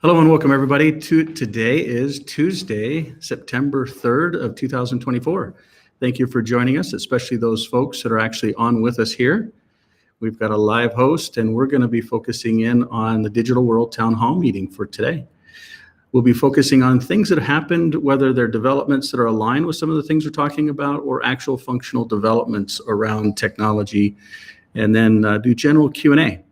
Hello and welcome everybody. Today is Tuesday, September 3rd of 2024. Thank you for joining us, especially those folks that are actually on with us here. We've got a live host and we're going to be focusing in on the Digital World Town Hall meeting for today. We'll be focusing on things that have happened, whether they're developments that are aligned with some of the things we're talking about or actual functional developments around technology, and then do general Q&A.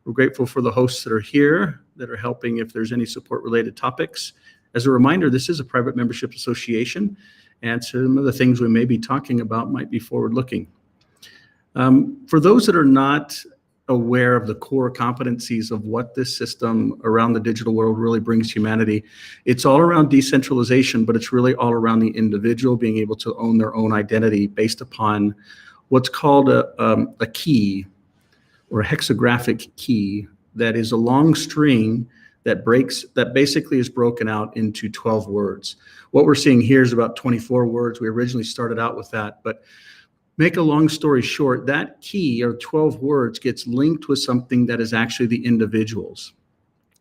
We're grateful for the hosts that are here that are helping if there's any support related topics. As a reminder, this is a private membership association, and some of the things we may be talking about might be forward-looking. For those that are not aware of the core competencies of what this system around the digital world really brings humanity, it's all around decentralization, but it's really all around the individual being able to own their own identity based upon what's called a key, or a hexagraphic key, that is a long string that basically is broken out into 12 words. What we're seeing here is about 24 words. We originally started out with that, but make a long story short, that key or 12 words gets linked with something that is actually the individuals.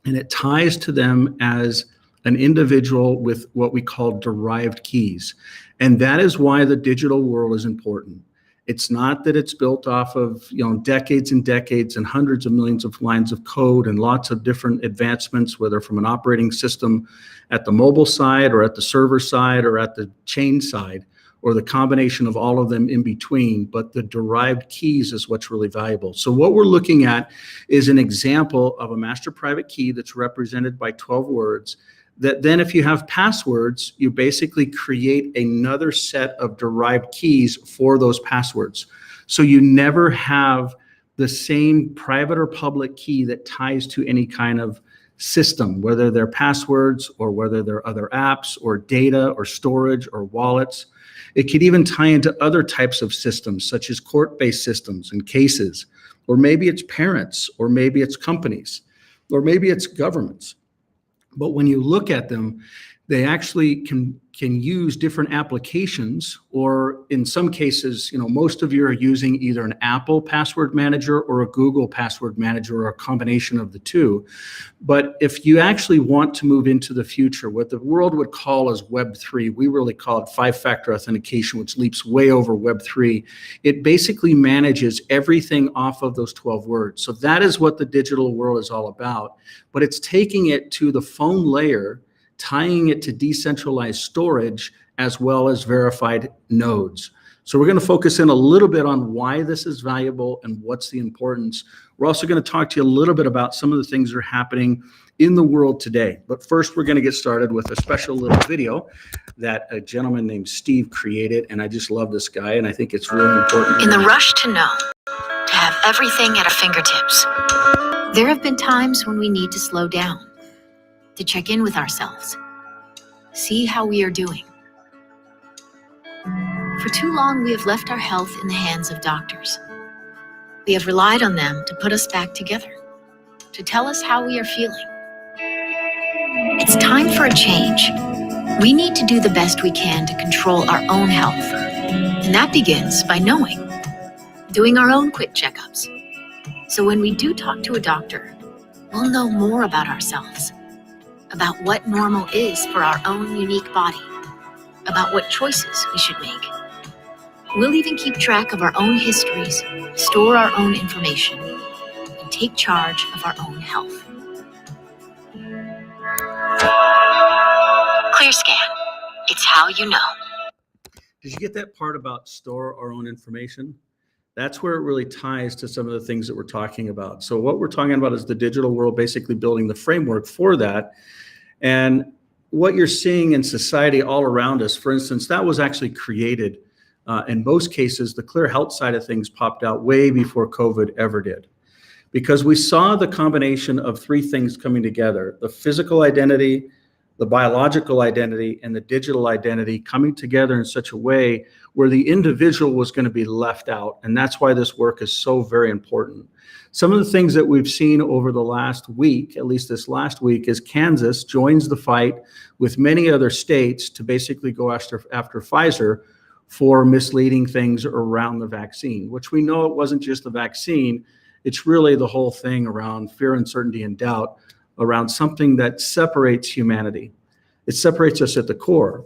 And it ties to them as an individual with what we call derived keys. And that is why the digital world is important. It's not that it's built off of decades and decades and hundreds of millions of lines of code and lots of different advancements, whether from an operating system at the mobile side or at the server side or at the chain side, or the combination of all of them in between, but the derived keys is what's really valuable. So what we're looking at is an example of a master private key that's represented by 12 words, that then if you have passwords, you basically create another set of derived keys for those passwords. So you never have the same private or public key that ties to any kind of system, whether they're passwords or whether they're other apps or data or storage or wallets. It could even tie into other types of systems, such as court-based systems and cases, or maybe it's parents, or maybe it's companies, or maybe it's governments. But when you look at them, they actually can use different applications, or in some cases, most of you are using either an Apple password manager or a Google password manager, or a combination of the two. But if you actually want to move into the future, what the world would call as Web3, we really call it five-factor authentication, which leaps way over Web3. It basically manages everything off of those 12 words. So that is what the digital world is all about. But it's taking it to the phone layer, tying it to decentralized storage as well as verified nodes. So we're going to focus in a little bit on why this is valuable and what's the importance. We're also going to talk to you a little bit about some of the things that are happening in the world today. But first, we're going to get started with a special little video that a gentleman named Steve created. And I just love this guy, and I think it's really important. In the rush to know, to have everything at our fingertips, there have been times when we need to slow down, to check in with ourselves, see how we are doing. For too long, we have left our health in the hands of doctors. We have relied on them to put us back together, to tell us how we are feeling. It's time for a change. We need to do the best we can to control our own health. And that begins by knowing, doing our own quick checkups. So when we do talk to a doctor, we'll know more about ourselves, about what normal is for our own unique body, about what choices we should make. We'll even keep track of our own histories, store our own information, and take charge of our own health. ClearScan. It's how you know. Did you get that part about store our own information? That's where it really ties to some of the things that we're talking about. So what we're talking about is the digital world basically building the framework for that. And what you're seeing in society all around us, for instance, that was actually created, in most cases, the Clear Health side of things popped out way before COVID ever did. Because we saw the combination of three things coming together: the physical identity, the biological identity, and the digital identity coming together in such a way where the individual was going to be left out. And that's why this work is so very important. Some of the things that we've seen over the last week, at least this last week, is Kansas joins the fight with many other states to basically go after Pfizer for misleading things around the vaccine, which we know it wasn't just the vaccine. It's really the whole thing around fear, uncertainty, and doubt around something that separates humanity. It separates us at the core.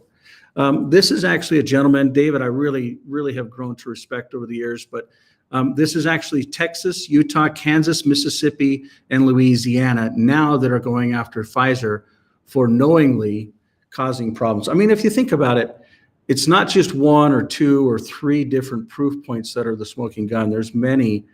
This is actually a gentleman, David, I really, really have grown to respect over the years, but this is actually Texas, Utah, Kansas, Mississippi, and Louisiana now that are going after Pfizer for knowingly causing problems. I mean, if you think about it, it's not just one or two or three different proof points that are the smoking gun. There's many.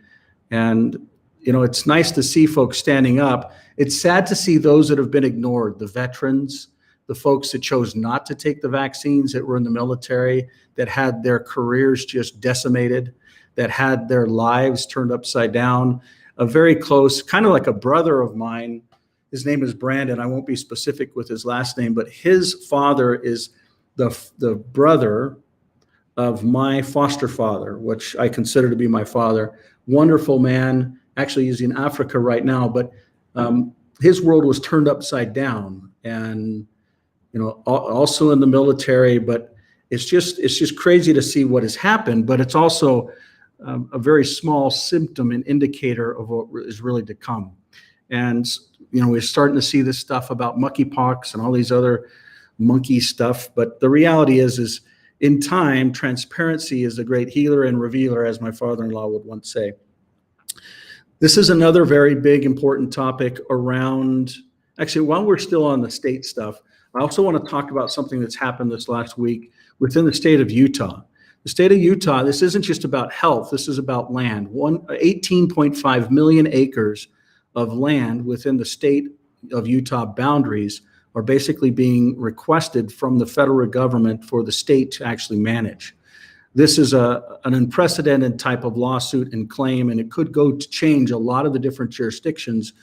And, it's nice to see folks standing up. It's sad to see those that have been ignored, the veterans, the folks that chose not to take the vaccines, that were in the military, that had their careers just decimated, that had their lives turned upside down. A very close, kind of like a brother of mine, his name is Brandon. I won't be specific with his last name, but his father is the brother of my foster father, which I consider to be my father. Wonderful man. Actually, he's in Africa right now, but his world was turned upside down, and also in the military. But it's just crazy to see what has happened. But it's also a very small symptom and indicator of what is really to come. And we're starting to see this stuff about monkeypox and all these other monkey stuff. But the reality is in time, transparency is a great healer and revealer, as my father-in-law would once say. This is another very big, important topic around, actually, while we're still on the state stuff, I also want to talk about something that's happened this last week within the state of Utah. The state of Utah, this isn't just about health, this is about land. 18.5 million acres of land within the state of Utah boundaries are basically being requested from the federal government for the state to actually manage. This is an unprecedented type of lawsuit and claim, and it could go to change a lot of the different jurisdictions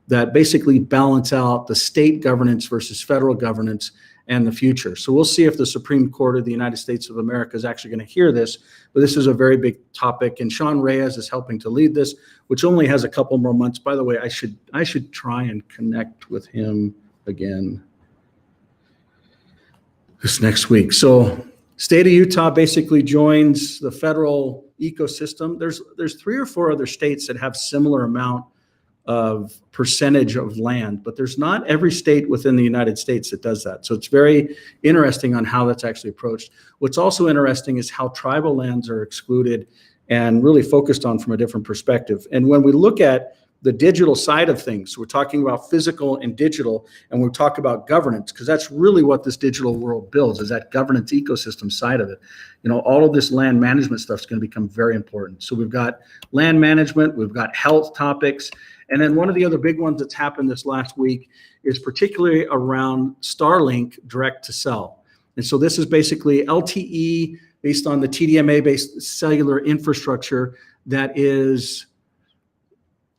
that basically balance out the state governance versus federal governance and the future. So we'll see if the Supreme Court of the United States of America is actually going to hear this, but this is a very big topic, and Sean Reyes is helping to lead this, which only has a couple more months. By the way, I should try and connect with him again this next week. So state of Utah basically joins the federal ecosystem. There's 3 or 4 other states that have similar amount of percentage of land, but there's not every state within the United States that does that. So it's very interesting on how that's actually approached. What's also interesting is how tribal lands are excluded and really focused on from a different perspective. And when we look at the digital side of things, we're talking about physical and digital, and we talk about governance, because that's really what this digital world builds, is that governance ecosystem side of it. All of this land management stuff is going to become very important. So we've got land management, we've got health topics, and then one of the other big ones that's happened this last week is particularly around Starlink direct to cell. And so this is basically LTE based on the TDMA-based cellular infrastructure that is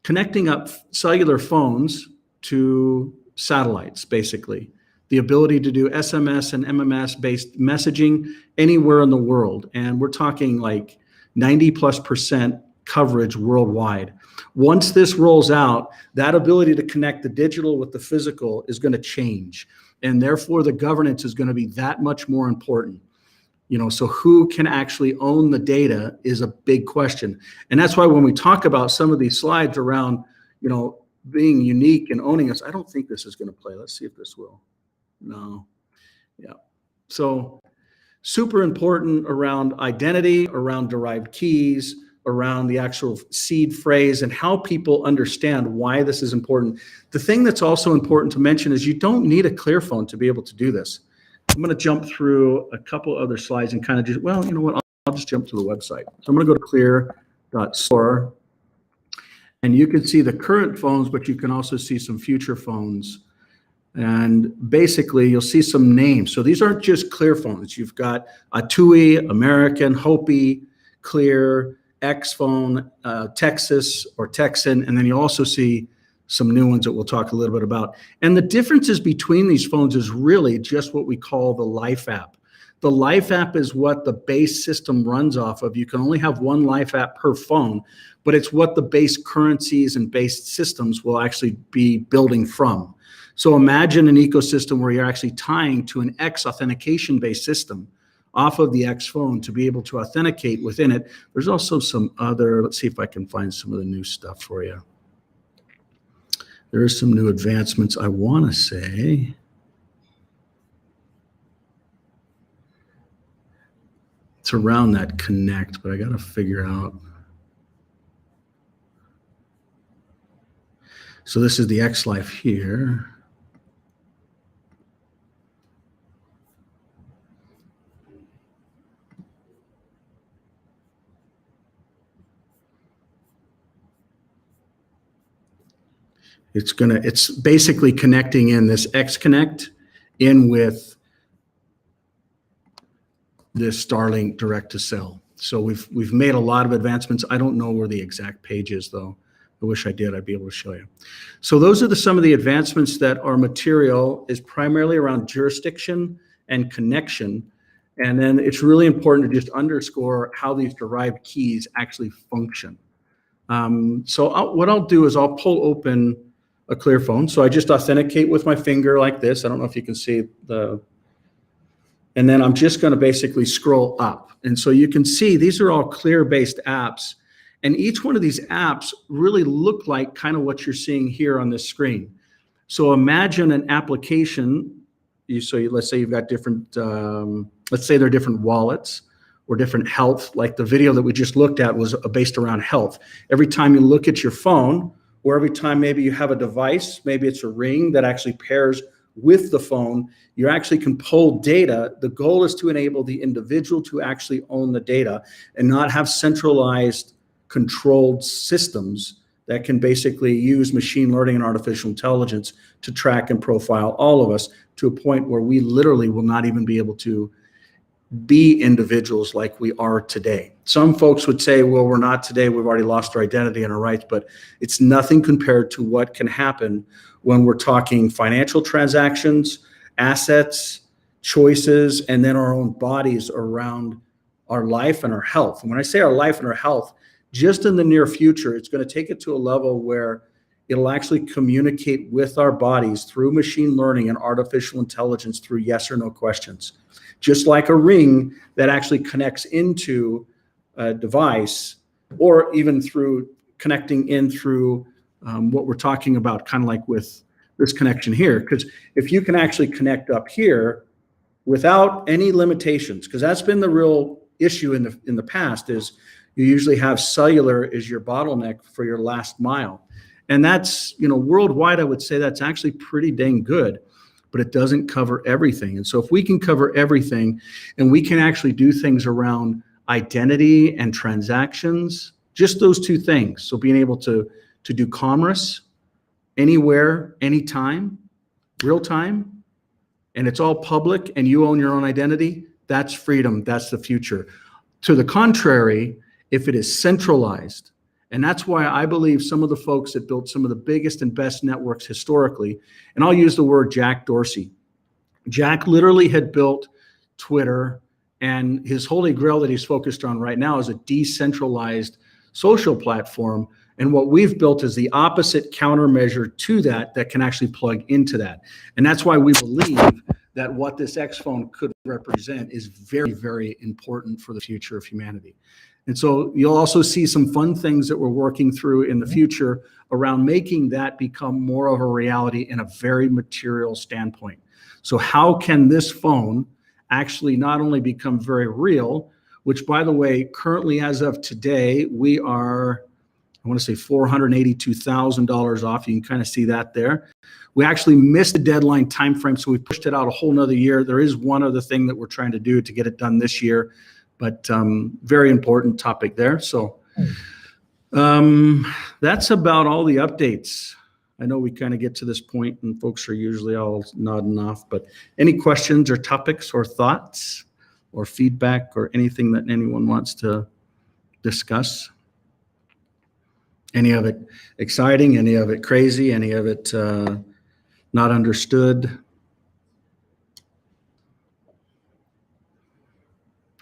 connecting up cellular phones to satellites, basically. The ability to do SMS and MMS-based messaging anywhere in the world. And we're talking like 90+% coverage worldwide. Once this rolls out, that ability to connect the digital with the physical is going to change. And therefore, the governance is going to be that much more important. So who can actually own the data is a big question. And that's why when we talk about some of these slides around, being unique and owning us, I don't think this is going to play. Let's see if this will. No. Yeah. So super important around identity, around derived keys, around the actual seed phrase, and how people understand why this is important. The thing that's also important to mention is you don't need a ClearPhone to be able to do this. I'm going to jump through a couple other slides and kind of just, well, you know what, I'll just jump to the website. So I'm going to go to clear.store, and you can see the current phones, but you can also see some future phones. And basically, you'll see some names. So these aren't just Clear phones. You've got a TUI, American, Hopi, Clear, X phone, Texas or Texan, and then you also see some new ones that we'll talk a little bit about. And the differences between these phones is really just what we call the Life app. The Life app is what the base system runs off of. You can only have one Life app per phone, but it's what the base currencies and base systems will actually be building from. So imagine an ecosystem where you're actually tying to an X authentication-based system off of the X phone to be able to authenticate within it. There's also some other, let's see if I can find some of the new stuff for you. There are some new advancements, I want to say. It's around that connect, but I got to figure out. So this is the X-Life here. It's basically connecting in this X-Connect in with this Starlink direct to cell. So we've made a lot of advancements. I don't know where the exact page is though. I wish I did, I'd be able to show you. So those are some of the advancements that our material is primarily around jurisdiction and connection. And then it's really important to just underscore how these derived keys actually function. What I'll do is I'll pull open a ClearPhone. So I just authenticate with my finger like this. I don't know if you can see and then I'm just going to basically scroll up. And so you can see these are all Clear-based apps. And each one of these apps really look like kind of what you're seeing here on this screen. So imagine an application. Let's say you've got different, let's say they're different wallets or different health. Like the video that we just looked at was based around health. Every time you look at your phone, or every time maybe you have a device, maybe it's a Ring that actually pairs with the phone, you actually can pull data. The goal is to enable the individual to actually own the data and not have centralized controlled systems that can basically use machine learning and artificial intelligence to track and profile all of us to a point where we literally will not even be able to be individuals like we are today. Some folks would say, well, we're not today. We've already lost our identity and our rights, but it's nothing compared to what can happen when we're talking financial transactions, assets, choices, and then our own bodies around our life and our health. And when I say our life and our health, just in the near future, it's going to take it to a level where it'll actually communicate with our bodies through machine learning and artificial intelligence through yes or no questions. Just like a Ring that actually connects into a device, or even through connecting in through what we're talking about, kind of like with this connection here. Because if you can actually connect up here without any limitations, because that's been the real issue in the past, is you usually have cellular as your bottleneck for your last mile. And that's, worldwide, I would say that's actually pretty dang good, but it doesn't cover everything. And so if we can cover everything and we can actually do things around identity and transactions, just those two things. So being able to do commerce anywhere, anytime, real time, and it's all public and you own your own identity, that's freedom, that's the future. To the contrary, if it is centralized, and that's why I believe some of the folks that built some of the biggest and best networks historically, and I'll use the word Jack Dorsey. Jack literally had built Twitter, and his holy grail that he's focused on right now is a decentralized social platform. And what we've built is the opposite countermeasure to that can actually plug into that. And that's why we believe that what this X phone could represent is very, very important for the future of humanity. And so you'll also see some fun things that we're working through in the future around making that become more of a reality in a very material standpoint. So how can this phone actually not only become very real, which, by the way, currently as of today, we are, I want to say $482,000 off. You can kind of see that there. We actually missed the deadline timeframe, so we pushed it out a whole nother year. There is one other thing that we're trying to do to get it done this year, but very important topic there. So that's about all the updates. I know we kind of get to this point and folks are usually all nodding off, but any questions or topics or thoughts or feedback or anything that anyone wants to discuss? Any of it exciting, any of it crazy, any of it not understood?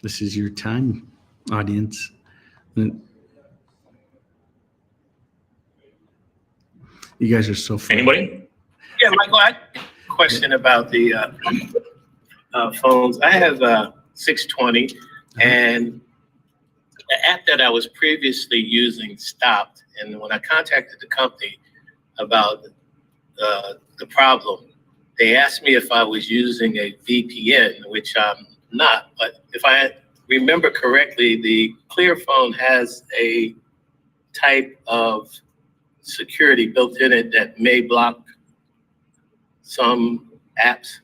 This is your time, audience. You guys are so funny. Anybody? Yeah, Michael, I have a question about the phones. I have 620, and the app that I was previously using stopped. And when I contacted the company about the problem. They asked me if I was using a VPN, which I'm not, but if I remember correctly, the ClearPhone has a type of security built in it that may block some apps.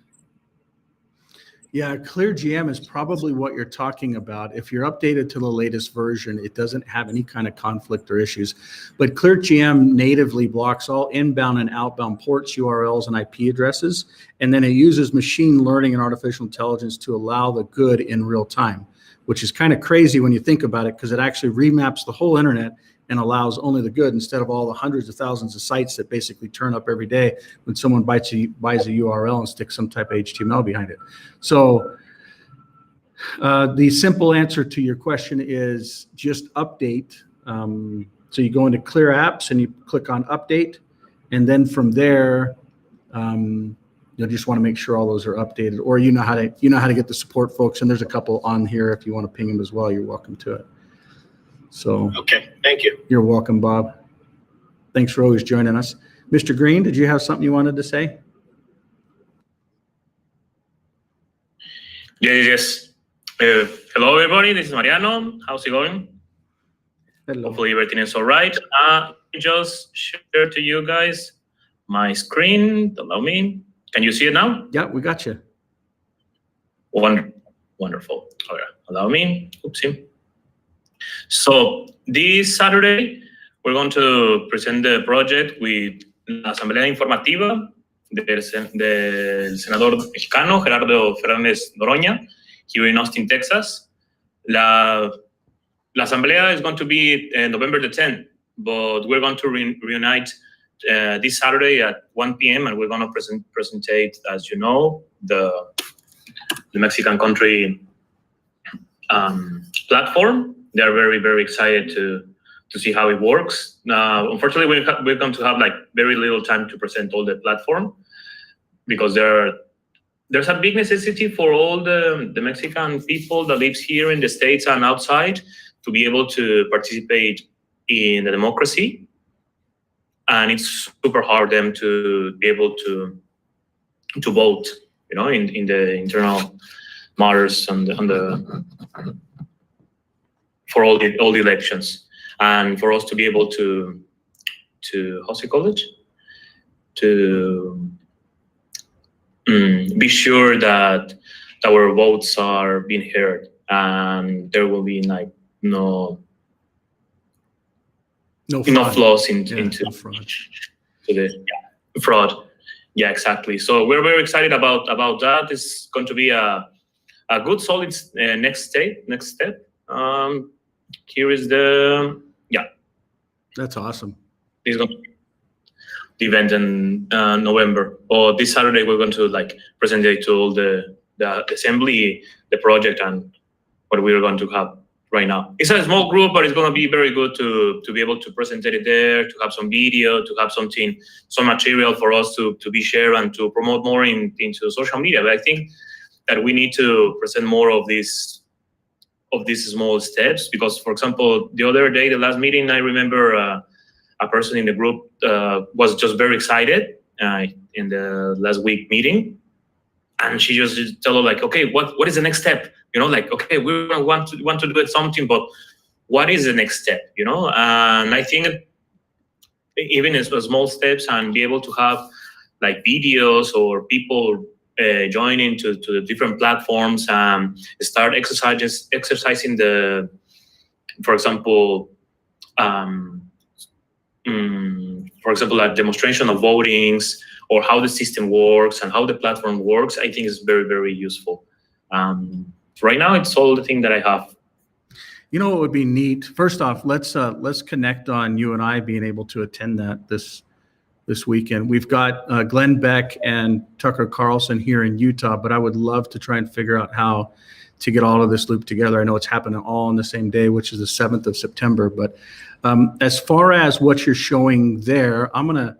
Yeah, ClearGM is probably what you're talking about. If you're updated to the latest version, it doesn't have any kind of conflict or issues. But ClearGM natively blocks all inbound and outbound ports, URLs, and IP addresses. And then it uses machine learning and artificial intelligence to allow the good in real time, which is kind of crazy when you think about it, because it actually remaps the whole internet and allows only the good instead of all the hundreds of thousands of sites that basically turn up every day when someone buys a URL and sticks some type of HTML behind it. So the simple answer to your question is just update. So you go into Clear Apps and you click on Update, and then from there, you'll just want to make sure all those are updated, or you know how to get the support folks. And there's a couple on here if you want to ping them as well. You're welcome to it. So Okay, thank you. you're welcome, Bob. Thanks for always joining us. Mr. Green, did you have something you wanted to say? Yes. Hello, everybody. This is Mariano. How's it going? Hello. Hopefully everything is all right. Just share to you guys my screen. Allow me. Can you see it now? Yeah, we got you. Wonderful. Okay. Allow me. Oopsie. So this Saturday, we're going to present the project with la Asamblea Informativa del senador mexicano Gerardo Fernández Noroña here in Austin, Texas. La Asamblea is going to be November the 10th, but we're going to reunite this Saturday at 1 p.m. and we're going to presentate, as you know, the Mexican country platform. They are very, very excited to see how it works. Unfortunately, we're going to have like very little time to present all the platform because there's a big necessity for all the Mexican people that lives here in the States and outside to be able to participate in the democracy. And it's super hard them to be able to vote, you know, in the internal matters for all the elections, and for us to be able to how's it called, to be sure that our votes are being heard and there will be like no flaws into fraud. To the fraud. Yeah, exactly. So we're very excited about that. It's going to be a good solid next step. Here is That's awesome. This is going to be the event in November. Or this Saturday, we're going to like present it to all the assembly, the project, and what we're going to have right now. It's a small group, but it's going to be very good to be able to present it there, to have some video, to have some material for us to be shared and to promote more into social media. But I think that we need to present more of these small steps, because, for example, the other day, the last meeting, I remember a person in the group was just very excited in the last week meeting, and she just tell her like, okay, what is the next step? You know, like, okay, we want to do something, but what is the next step? You know, and I think even as small steps and be able to have like videos or people join into the different platforms and start exercising the, for example, a demonstration of votings or how the system works and how the platform works, I think is very, very useful. Right now, it's all the thing that I have. You know what would be neat? First off, let's connect on you and I being able to attend that this weekend. We've got Glenn Beck and Tucker Carlson here in Utah, but I would love to try and figure out how to get all of this looped together. I know it's happening all on the same day, which is the 7th of September. But as far as what you're showing there, I'm going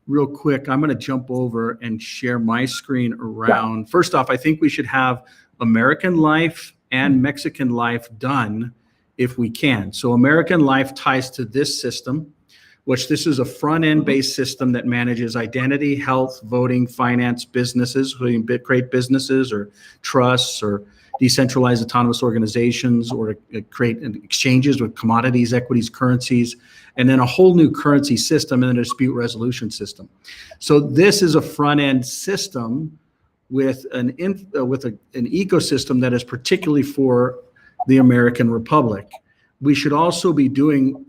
to jump over and share my screen around. Yeah. First off, I think we should have American Life and Mexican Life done if we can. So American Life ties to this system. which this is a front-end based system that manages identity, health, voting, finance, businesses, create businesses or trusts or decentralized autonomous organizations, or create exchanges with commodities, equities, currencies, and then a whole new currency system and a dispute resolution system. So this is a front-end system with an ecosystem that is particularly for the American Republic. We should also be doing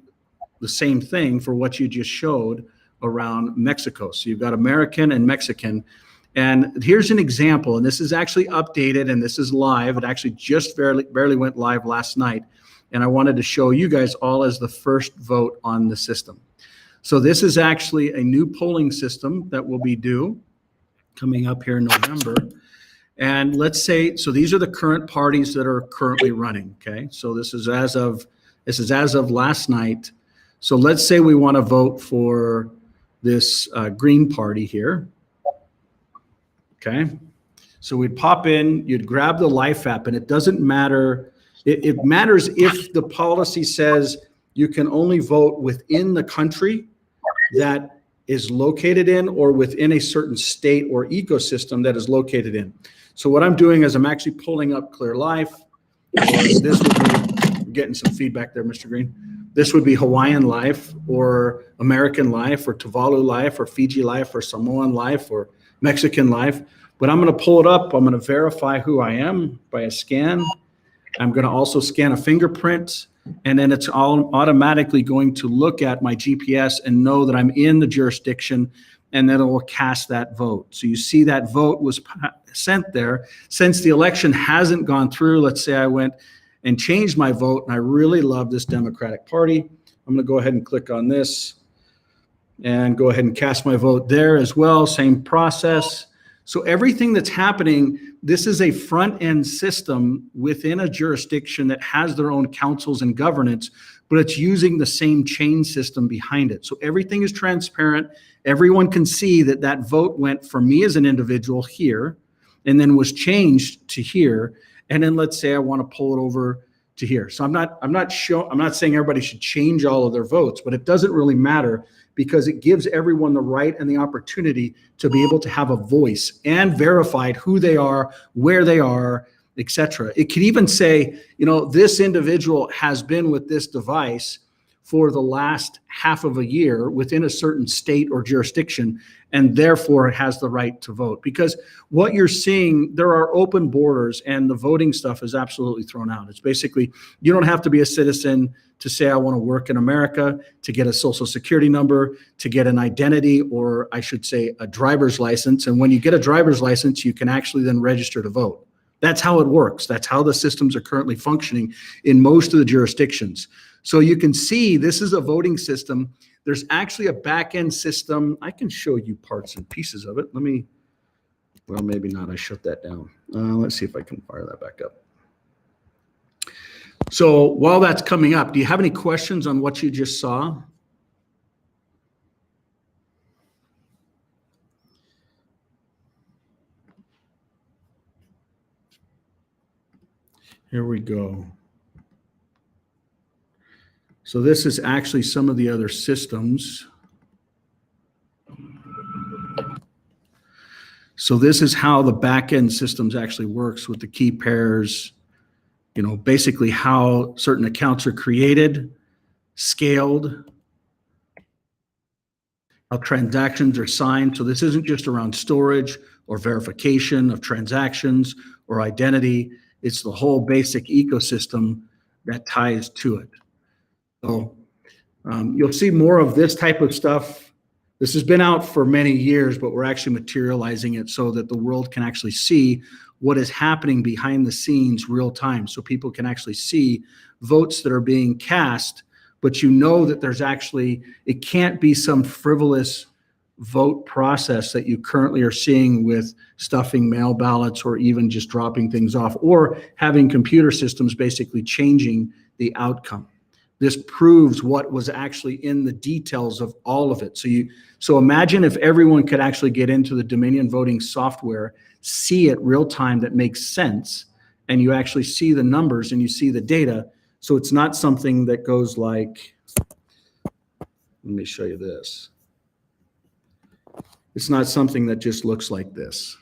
the same thing for what you just showed around Mexico. So you've got American and Mexican. And here's an example, and this is actually updated and this is live. It actually just barely went live last night. And I wanted to show you guys all as the first vote on the system. So this is actually a new polling system that will be due coming up here in November. And let's say, so these are the current parties that are currently running, okay? So this is as of last night. So let's say we want to vote for this Green Party here, okay? So we'd pop in, you'd grab the Life app, and it doesn't matter. It matters if the policy says you can only vote within the country that is located in or within a certain state or ecosystem that is located in. So what I'm doing is I'm actually pulling up Clear Life. This would be, I'm getting some feedback there, Mr. Green. This would be Hawaiian Life or American Life or Tuvalu Life or Fiji Life or Samoan Life or Mexican Life. But I'm going to pull it up. I'm going to verify who I am by a scan. I'm going to also scan a fingerprint, and then it's all automatically going to look at my GPS and know that I'm in the jurisdiction, and then it will cast that vote. So you see that vote was sent there. Since the election hasn't gone through, let's say I went and changed my vote, and I really love this Democratic Party. I'm going to go ahead and click on this and go ahead and cast my vote there as well. Same process. So everything that's happening, this is a front-end system within a jurisdiction that has their own councils and governance, but it's using the same chain system behind it. So everything is transparent. Everyone can see that that vote went for me as an individual here and then was changed to here. And then let's say I want to pull it over to here. So I'm not saying everybody should change all of their votes, but it doesn't really matter because it gives everyone the right and the opportunity to be able to have a voice and verified who they are, where they are, etc. It could even say, you know, this individual has been with this device for the last half of a year within a certain state or jurisdiction, and therefore has the right to vote. Because what you're seeing, there are open borders and the voting stuff is absolutely thrown out. It's basically, you don't have to be a citizen to say, I want to work in America, to get a social security number, to get an identity, or I should say a driver's license. And when you get a driver's license, you can actually then register to vote. That's how it works. That's how the systems are currently functioning in most of the jurisdictions. So you can see this is a voting system. There's actually a back-end system. I can show you parts and pieces of it. Well, maybe not. I shut that down. Let's see if I can fire that back up. So while that's coming up, do you have any questions on what you just saw? Here we go. So this is actually some of the other systems. So this is how the back-end systems actually works with the key pairs, you know, basically how certain accounts are created, scaled, how transactions are signed. So this isn't just around storage or verification of transactions or identity. It's the whole basic ecosystem that ties to it. So you'll see more of this type of stuff. This has been out for many years, but we're actually materializing it so that the world can actually see what is happening behind the scenes real time. So people can actually see votes that are being cast, but you know that there's actually, it can't be some frivolous vote process that you currently are seeing with stuffing mail ballots or even just dropping things off or having computer systems basically changing the outcome. This proves what was actually in the details of all of it. So imagine if everyone could actually get into the Dominion voting software, see it real time that makes sense, and you actually see the numbers and you see the data. So it's not something that goes like, Let me show you this. It's not something that just looks like this.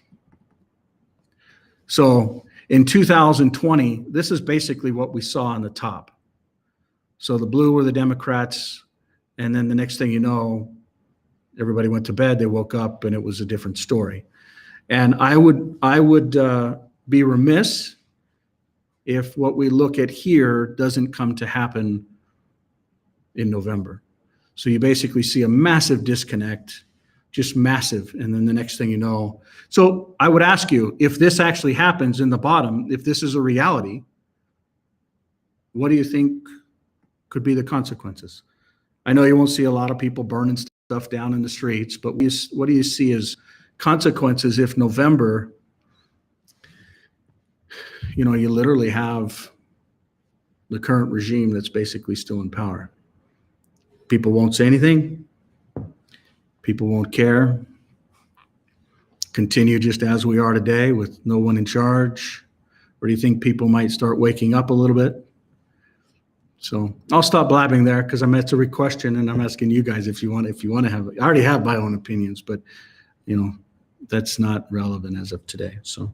So in 2020, this is basically what we saw on the top. So the blue were the Democrats, and then the next thing you know, everybody went to bed, they woke up, and it was a different story. And I would be remiss if what we look at here doesn't come to happen in November. So you basically see a massive disconnect, just massive. And then the next thing you know, so I would ask you, if this actually happens in the bottom, if this is a reality, what do you think could be the consequences? I know you won't see a lot of people burning stuff down in the streets, but what do you see as consequences if November, you know, you literally have the current regime that's basically still in power? People won't say anything. People won't care. Continue just as we are today with no one in charge? Or do you think people might start waking up a little bit? So I'll stop blabbing there because that's a question, and I'm asking you guys if you want to have. I already have my own opinions, but you know, that's not relevant as of today. So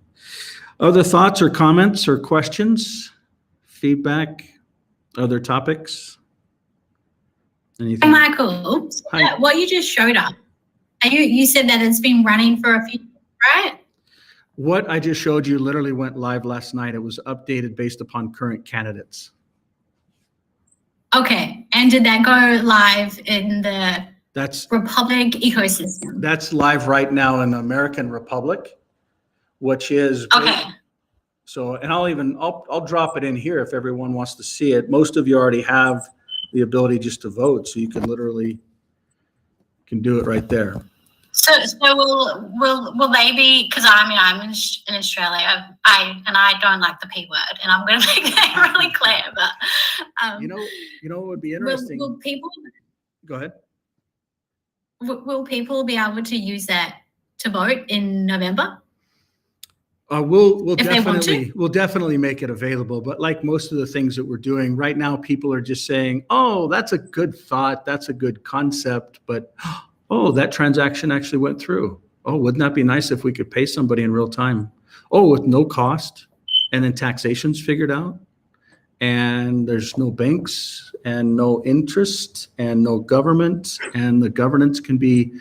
other thoughts or comments or questions, feedback, other topics? Anything? Hey, Michael, Hi. what you just showed up, you said that it's been running for a few years, right? What I just showed you literally went live last night. It was updated based upon current candidates. Okay, and did that go live in the That's Republic ecosystem? That's live right now in the American Republic, which is Okay, so. And I'll drop it in here if everyone wants to see it. Most of you already have the ability just to vote, so you can literally can do it right there. so will they be? Because I'm in Australia. I don't like the P word, and I'm going to make that really clear. But You know what would be interesting? will people Go ahead. will people be able to use that to vote in November? We'll If they want to. definitely make it available. But like most of the things that we're doing right now, people are just saying, "Oh, that's a good thought. That's a good concept." But oh, that transaction actually went through. Oh, wouldn't that be nice if we could pay somebody in real time? Oh, with no cost, and then taxation's figured out, and there's no banks and no interest and no government, and the governance can be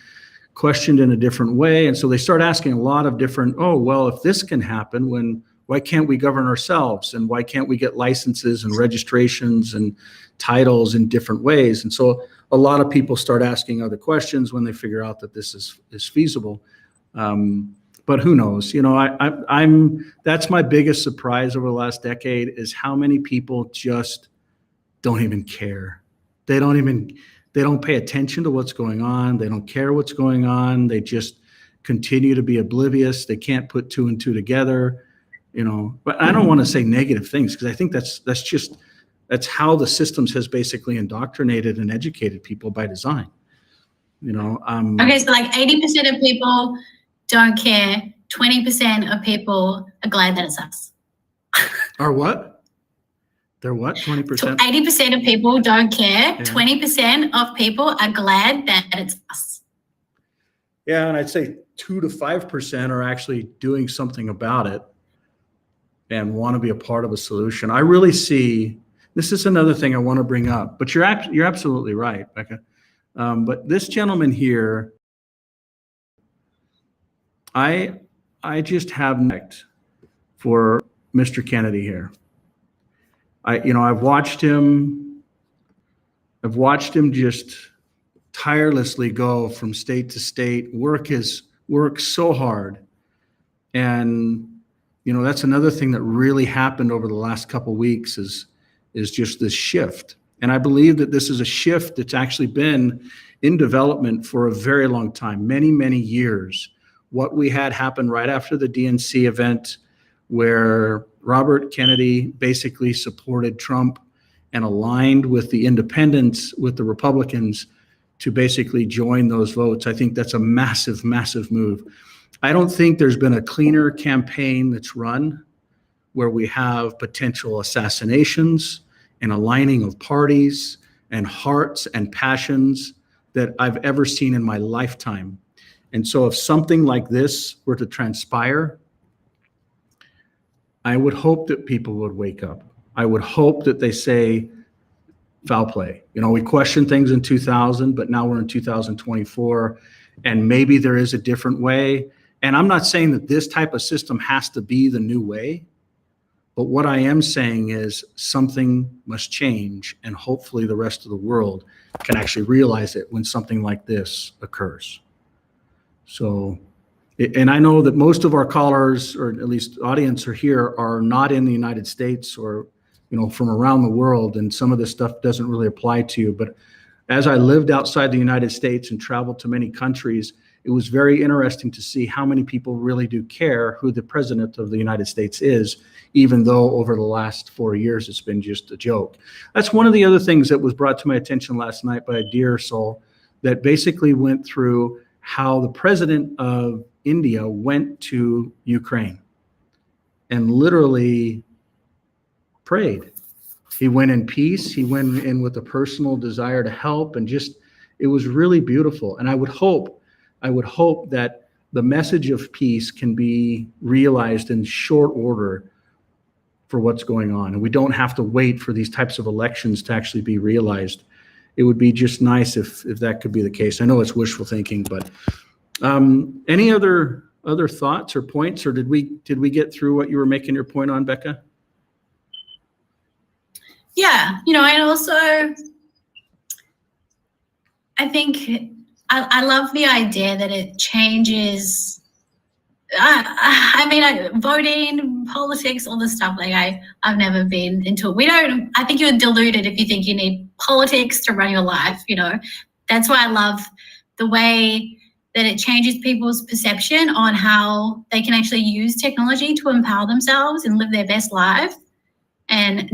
questioned in a different way. And so they start asking a lot of different, oh, well, if this can happen, why can't we govern ourselves? And why can't we get licenses and registrations and titles in different ways? And so a lot of people start asking other questions when they figure out that this is feasible. But who knows? You know, that's my biggest surprise over the last decade is how many people just don't even care. They don't pay attention to what's going on. They don't care what's going on. They just continue to be oblivious. They can't put two and two together, you know. But I don't want to say negative things because I think that's how the systems has basically indoctrinated and educated people by design. You know. Okay, so like 80% of people don't care. 20% of people are glad that it's us. Or what? They're what? So 20%? 80% of people don't care. Yeah. 20% of people are glad that it's us. Yeah, and I'd say 2 to 5% are actually doing something about it and want to be a part of a solution. I really see, this is another thing I want to bring up, but you're absolutely right, Becca. But this gentleman here, I just have respect for Mr. Kennedy here. I've watched him just tirelessly go from state to state, work so hard. And, you know, that's another thing that really happened over the last couple of weeks is just this shift. And I believe that this is a shift that's actually been in development for a very long time, many, many years. What we had happen right after the DNC event where Robert Kennedy basically supported Trump and aligned with the independents, with the Republicans to basically join those votes. I think that's a massive, massive move. I don't think there's been a cleaner campaign that's run where we have potential assassinations and aligning of parties and hearts and passions that I've ever seen in my lifetime. And so if something like this were to transpire, I would hope that people would wake up. I would hope that they say, foul play. You know, we questioned things in 2000, but now we're in 2024, and maybe there is a different way. And I'm not saying that this type of system has to be the new way, but what I am saying is something must change, and hopefully the rest of the world can actually realize it when something like this occurs. So, and I know that most of our callers, or at least audience, are here are not in the United States or, you know, from around the world, and some of this stuff doesn't really apply to you. But as I lived outside the United States and traveled to many countries, it was very interesting to see how many people really do care who the president of the United States is, even though over the last 4 years it's been just a joke. That's one of the other things that was brought to my attention last night by a dear soul that basically went through how the president of India went to Ukraine and literally prayed. He went in peace. He went in with a personal desire to help, and just, it was really beautiful. And I would hope that the message of peace can be realized in short order for what's going on. And we don't have to wait for these types of elections to actually be realized. It would be just nice if that could be the case. I know it's wishful thinking, but any other thoughts or points, or did we get through what you were making your point on, Becca? Yeah, you know, and also I think I love the idea that it changes. I mean, voting, politics, all this stuff, like I've never been into it. I think you're deluded if you think you need politics to run your life, you know. That's why I love the way that it changes people's perception on how they can actually use technology to empower themselves and live their best life, and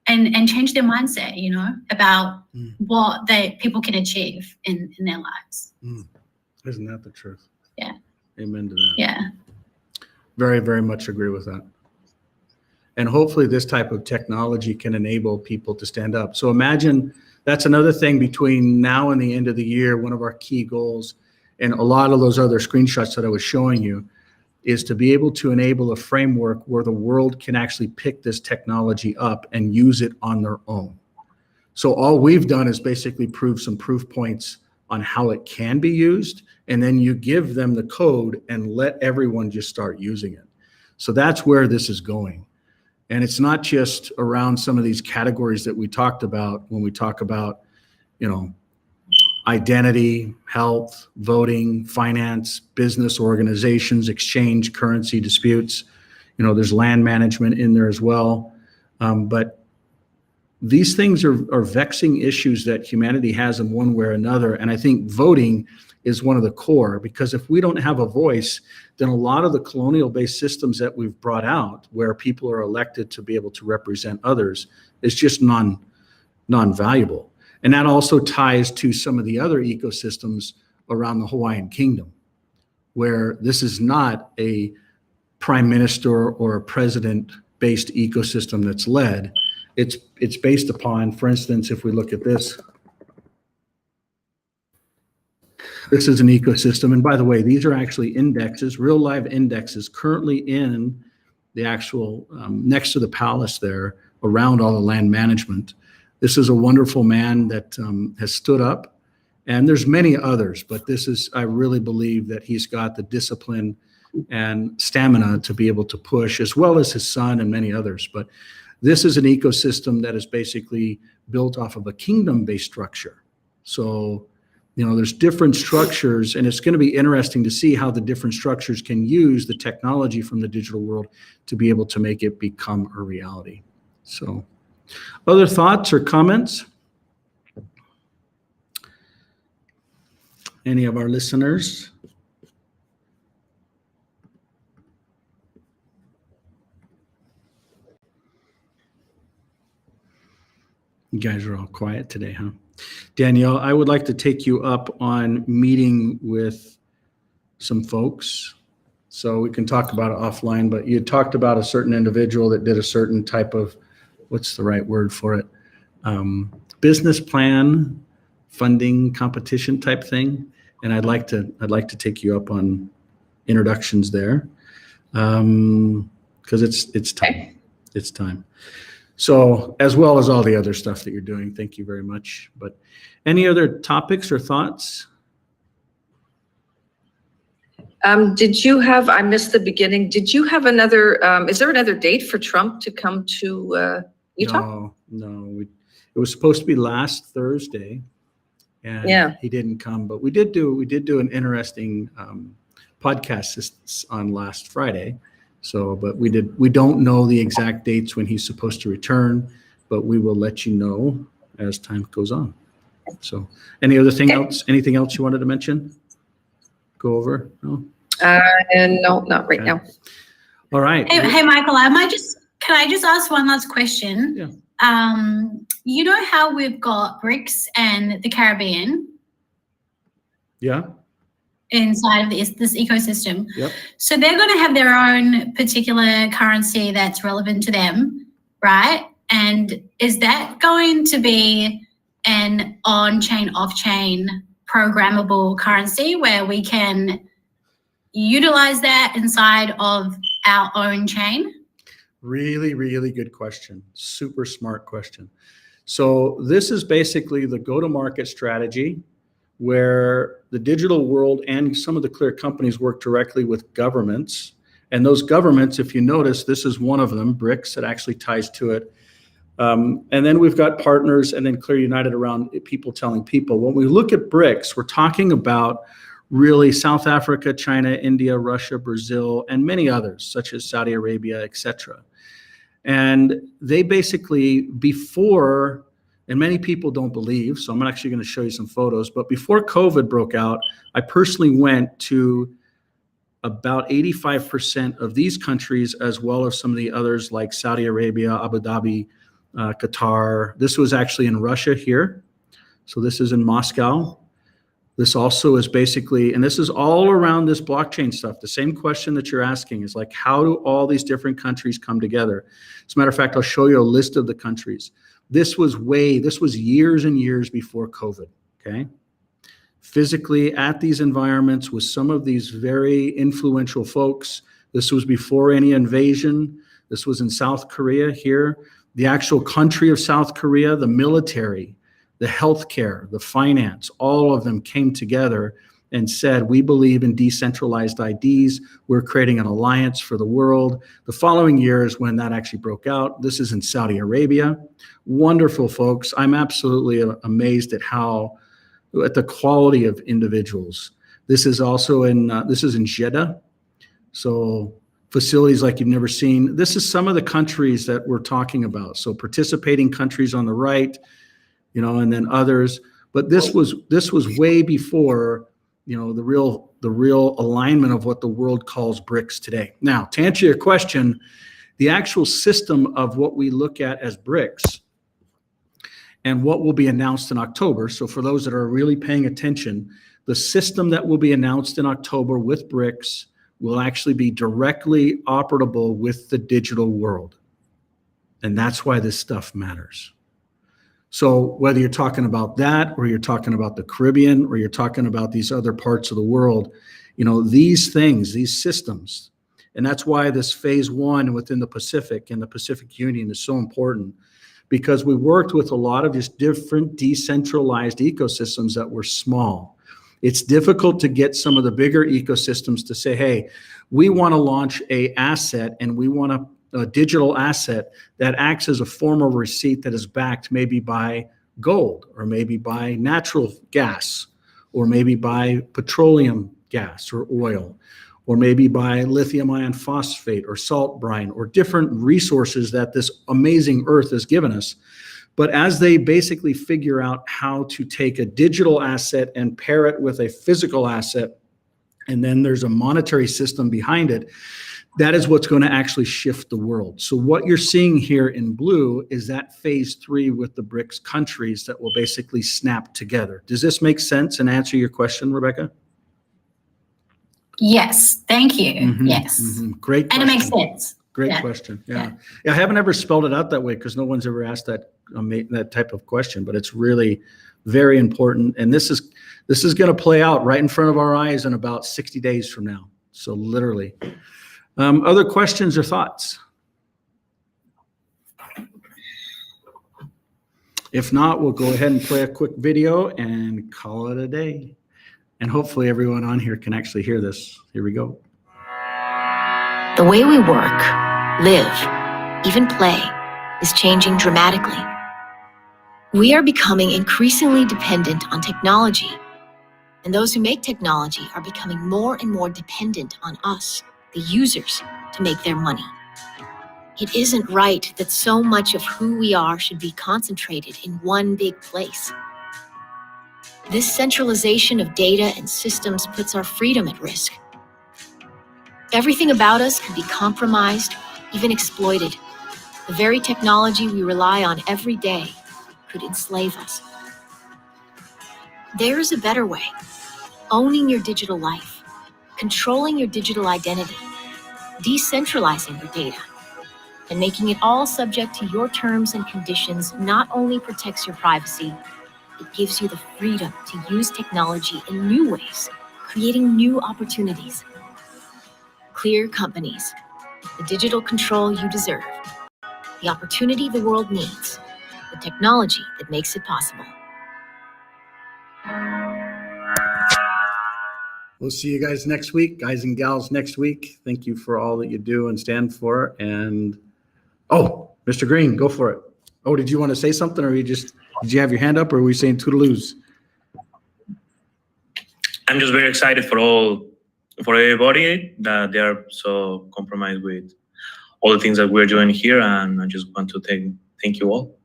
and change their mindset, you know, about what people can achieve in their lives. Isn't that the truth? Yeah. Amen to that. Yeah. Very, very much agree with that. And hopefully this type of technology can enable people to stand up. So imagine that's another thing between now and the end of the year. One of our key goals, and a lot of those other screenshots that I was showing you, is to be able to enable a framework where the world can actually pick this technology up and use it on their own. So all we've done is basically prove some proof points on how it can be used, and then you give them the code and let everyone just start using it. So that's where this is going. And it's not just around some of these categories that we talked about when we talk about, you know, identity, health, voting, finance, business organizations, exchange, currency disputes. You know, there's land management in there as well. But these things are vexing issues that humanity has in one way or another. And I think voting is one of the core, because if we don't have a voice, then a lot of the colonial-based systems that we've brought out, where people are elected to be able to represent others, is just non-valuable. And that also ties to some of the other ecosystems around the Hawaiian Kingdom, where this is not a prime minister or a president-based ecosystem that's led. It's based upon, for instance, if we look at this, this is an ecosystem. And by the way, these are actually indexes, real live indexes currently in the actual, next to the palace there, around all the land management. This is a wonderful man that has stood up, and there's many others, but this is, I really believe that he's got the discipline and stamina to be able to push, as well as his son and many others. But this is an ecosystem that is basically built off of a kingdom-based structure. So, you know, there's different structures, and it's going to be interesting to see how the different structures can use the technology from the digital world to be able to make it become a reality. So, other thoughts or comments? Any of our listeners? You guys are all quiet today, huh? Danielle, I would like to take you up on meeting with some folks, so we can talk about it offline, but you talked about a certain individual that did a certain type of, what's the right word for it? Business plan funding competition type thing. And I'd like to take you up on introductions there. Because it's time. It's time. So, as well as all the other stuff that you're doing, thank you very much. But any other topics or thoughts? Did you have, I missed the beginning, did you have another, is there another date for Trump to come to Utah? No. It was supposed to be last Thursday, and Yeah. he didn't come. But we did do an interesting podcast on last Friday. So, but we don't know the exact dates when he's supposed to return, but we will let you know as time goes on. So, anything else you wanted to mention? Go over? No? No, not right now. All right. Hey, Michael, can I just ask one last question? Yeah. You know how we've got BRICS and the Caribbean Yeah. inside of this ecosystem? Yep. So they're going to have their own particular currency that's relevant to them, right? And is that going to be an on-chain, off-chain programmable currency where we can utilize that inside of our own chain? Really, really good question. Super smart question. So this is basically the go-to-market strategy where the digital world and some of the Clear companies work directly with governments. And those governments, if you notice, this is one of them, BRICS, that actually ties to it. And then we've got partners and then Clear United around people telling people. When we look at BRICS, we're talking about really South Africa, China, India, Russia, Brazil, and many others, such as Saudi Arabia, etc. And they basically, before, and many people don't believe, so I'm actually going to show you some photos, but before COVID broke out, I personally went to about 85% of these countries, as well as some of the others like Saudi Arabia, Abu Dhabi, Qatar. This was actually in Russia here. So this is in Moscow. This also is basically, and this is all around this blockchain stuff. The same question that you're asking is like, how do all these different countries come together? As a matter of fact, I'll show you a list of the countries. This was years and years before COVID, okay? Physically at these environments with some of these very influential folks. This was before any invasion. This was in South Korea here. The actual country of South Korea, the military, the healthcare, the finance, all of them came together and said, we believe in decentralized IDs. We're creating an alliance for the world. The following year is when that actually broke out. This is in Saudi Arabia. Wonderful folks. I'm absolutely amazed at the quality of individuals. This is also this is in Jeddah. So facilities like you've never seen. This is some of the countries that we're talking about. So participating countries on the right, and then others. But this was way before, the real alignment of what the world calls BRICS today. Now, to answer your question, the actual system of what we look at as BRICS and what will be announced in October. So for those that are really paying attention, the system that will be announced in October with BRICS will actually be directly operable with the digital world. And that's why this stuff matters. So whether you're talking about that, or you're talking about the Caribbean, or you're talking about these other parts of the world, these things, these systems, and that's why this phase one within the Pacific and the Pacific Union is so important, because we worked with a lot of just different decentralized ecosystems that were small. It's difficult to get some of the bigger ecosystems to say, hey, we want to launch a asset and we want a digital asset that acts as a form of receipt that is backed maybe by gold, or maybe by natural gas, or maybe by petroleum gas or oil, or maybe by lithium ion phosphate or salt brine, or different resources that this amazing earth has given us. But as they basically figure out how to take a digital asset and pair it with a physical asset, and then there's a monetary system behind it, that is what's going to actually shift the world. So what you're seeing here in blue is that phase 3 with the BRICS countries that will basically snap together. Does this make sense and answer your question, Rebecca? Yes, thank you. Mm-hmm, Yes. mm-hmm. Great question. And it makes sense. Great Yeah. question. Yeah. I haven't ever spelled it out that way because no one's ever asked that type of question, but it's really Very important. And this is going to play out right in front of our eyes in about 60 days from now. So literally. Other questions or thoughts? If not, we'll go ahead and play a quick video and call it a day. And hopefully everyone on here can actually hear this. Here we go. The way we work, live, even play is changing dramatically. We are becoming increasingly dependent on technology, and those who make technology are becoming more and more dependent on us, the users, to make their money. It isn't right that so much of who we are should be concentrated in one big place. This centralization of data and systems puts our freedom at risk. Everything about us can be compromised, even exploited. The very technology we rely on every day could enslave us. There is a better way. Owning your digital life, controlling your digital identity, decentralizing your data, and making it all subject to your terms and conditions not only protects your privacy, it gives you the freedom to use technology in new ways, creating new opportunities. Clear companies, the digital control you deserve, the opportunity the world needs, the technology that makes it possible. We'll see you guys next week, guys and gals next week. Thank you for all that you do and stand for. And, oh, Mr. Green, go for it. Oh, did you want to say something, or did you have your hand up, or were we saying toodaloos? I'm just very excited for everybody that they are so compromised with all the things that we're doing here, and I just want to thank you all.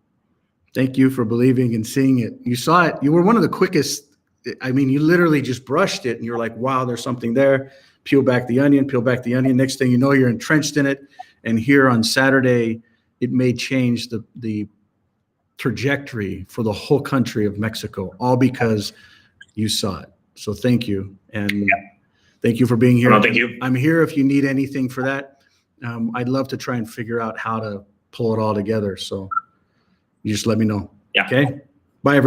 Thank you for believing and seeing it. You saw it. You were one of the quickest. I mean, you literally just brushed it and you're like, wow, there's something there. Peel back the onion, peel back the onion. Next thing you know, you're entrenched in it. And here on Saturday, it may change the trajectory for the whole country of Mexico, all because you saw it. So thank you. And thank you for being here. No, thank you. I'm here if you need anything for that. I'd love to try and figure out how to pull it all together. So you just let me know. Yeah. Okay. Bye, everyone.